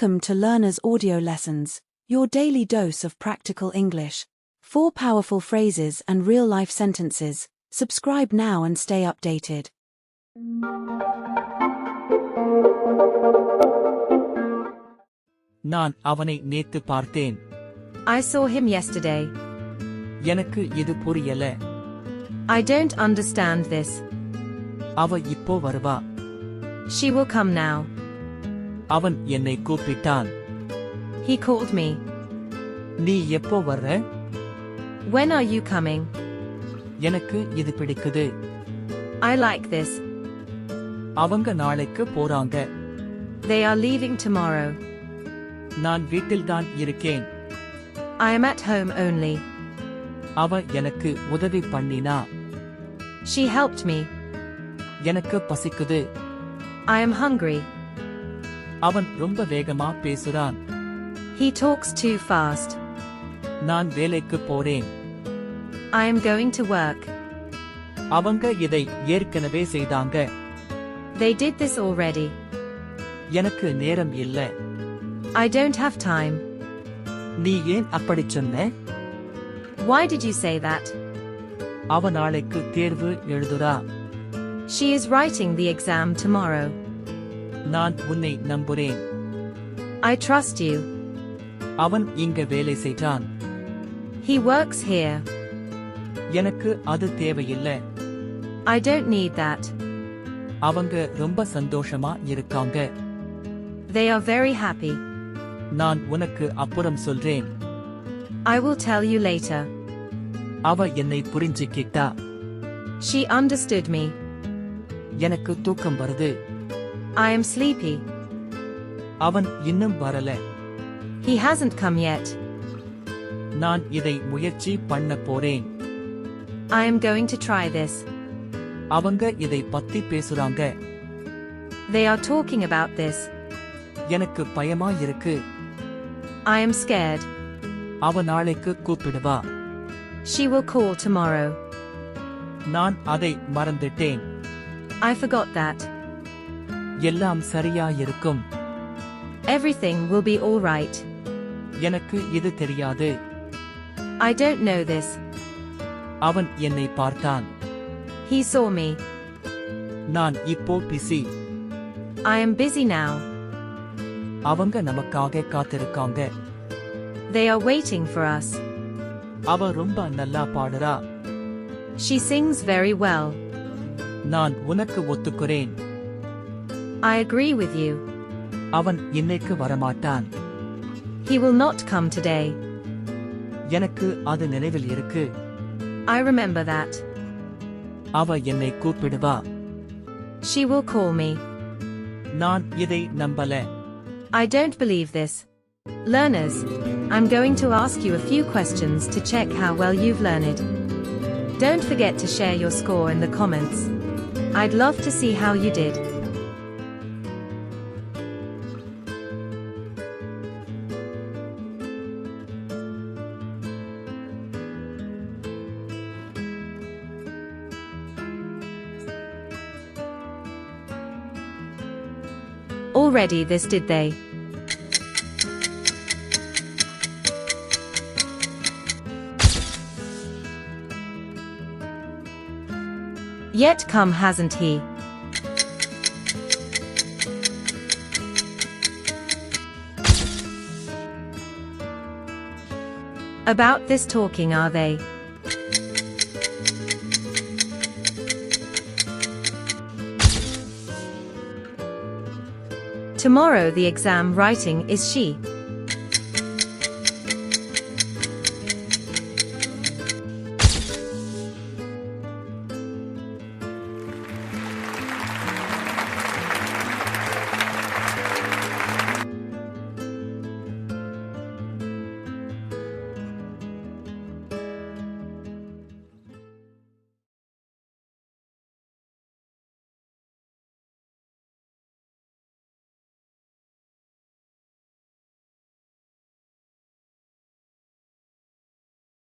Welcome to Learner's Audio Lessons, your daily dose of practical English. 4 powerful phrases and real-life sentences. Subscribe now and stay updated. நான் அவனை நேத்து பார்த்தேன். I saw him yesterday. எனக்கு இது புரியல. I don't understand this. அவ இப்போ வருவா. She will come now. அவன் என்னை கூப்பிட்டான். He called me. நீ எப்போ வர்ற? When are you coming? எனக்கு இது பிடிக்குது. I like this. அவங்க நாளைக்கு போறாங்க. They are leaving tomorrow. நான் வீட்டில்தான் இருக்கேன். I am at home only. அவ எனக்கு உதவி பண்ணினா. She helped me. எனக்கு பசிக்குது. I am hungry. அவன் ரொம்ப வேகமா பேசுறான். He talks too fast. நான் வேலைக்கு போறேன். I am going to work. அவங்க இதை ஏற்கனவே செய்தாங்க. They did this already. எனக்கு நேரம் இல்ல. I don't have time. நீ ஏன் அப்படி சொன்ன? Why did you say that? அவ நாளைக்கு தேர்வு எழுதுறா. She is writing the exam tomorrow. நான் உன்னை நம்புறேன். I trust you. அவன் இங்க வேலை செய்றான். He works here. எனக்கு அது தேவையில்ல. I don't need that. அவங்க ரொம்ப சந்தோஷமா இருக்காங்க. They are very happy. நான் உனக்கு அப்புறம் சொல்றேன். I will tell you later. அவ என்னை புரிஞ்சுக்கிட்டா. She understood me. எனக்கு தூக்கம் வருது. I am sleepy. அவன் இன்னும் வரல. He hasn't come yet. நான் இதை முயற்சி பண்ண போறேன். I am going to try this. அவங்க இதை பத்தி பேசுறாங்க. They are talking about this. எனக்கு பயமா இருக்கு. I am scared. அவ நாளைக்கு கூப்பிடுவா. She will call tomorrow. நான் அதை மறந்துட்டேன். I forgot that. எல்லாம் சரியா இருக்கும். Everything will be all right. எனக்கு இது தெரியாது. I don't know this. அவன் என்னை பார்த்தான். He saw me. நான் இப்போ busy. I am busy now. அவங்க நமக்காக காத்திருக்காங்க. They are waiting for us. அவ ரொம்ப நல்லா பாடுறா. She sings very well. நான் உனக்கு ஒத்துக்கிறேன். I agree with you. அவன் இன்னைக்கு வரமாட்டான். He will not come today. எனக்கு அது நினைவில் இருக்கு. I remember that. அவ என்னை கூப்பிடுவா. She will call me. நான் இதை நம்பல. I don't believe this. Learners, I'm going to ask you a few questions to check how well you've learned. Don't forget to share your score in the comments. I'd love to see how you did. Already this did they. Yet come hasn't he. About this talking are they. Tomorrow the exam writing is she.